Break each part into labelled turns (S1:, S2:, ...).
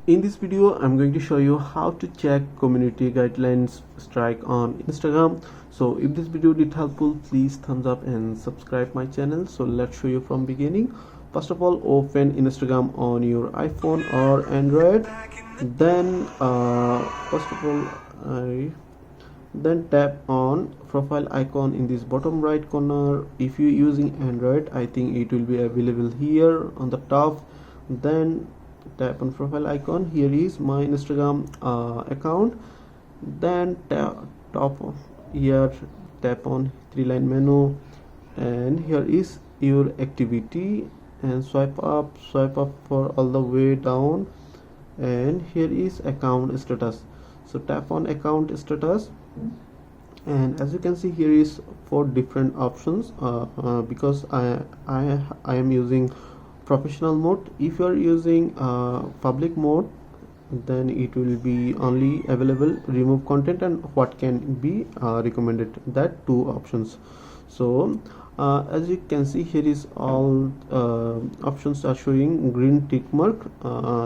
S1: In this video I'm going to show you how to check community guidelines strike on Instagram. So if this video did helpful, please thumbs up and subscribe my channel. So let's show you from beginning. First of all, open Instagram on your iPhone or Android. Then first of all then tap on profile icon in this bottom right corner. If you're using Android, I think it will be available here on the top. Then tap on profile icon. Here is my Instagram account. Then top here, tap on three line menu, and here is your activity, and swipe up for all the way down, and here is account status. So tap on account status, and as you can see, here is 4 different options because I am using professional mode. If you are using public mode, then it will be only available remove content and what can be recommended, that 2 options. So as you can see, here is all options are showing green tick mark.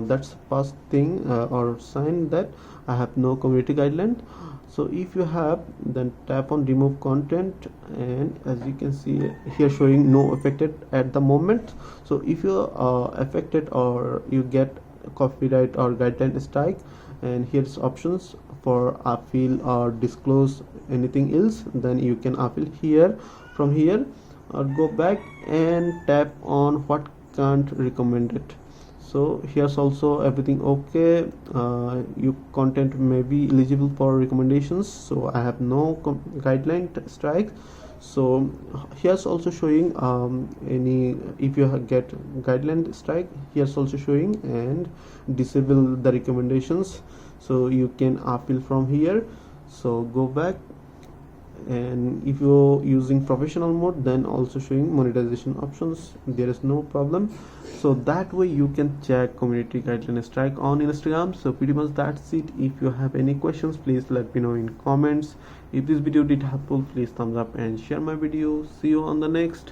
S1: That's first thing or sign that I have no community guideline. So if you have, then tap on remove content, and as you can see here, showing no affected at the moment. So if you are affected or you get copyright or guideline strike, and here's options for appeal or disclose anything else, then you can appeal here. From here, or go back and tap on what can't recommended. So here's also everything okay. Your content may be eligible for recommendations, so I have no guideline strike. So here's also showing any, if you get guideline strike, here's also showing, and disable the recommendations, so you can appeal from here. So go back, and if you're using professional mode, then also showing monetization options, there is no problem. So that way you can check community guideline strike on Instagram. So pretty much that's it. If you have any questions, please let me know in comments. If this video did helpful, please thumbs up and share my video. See you on the next.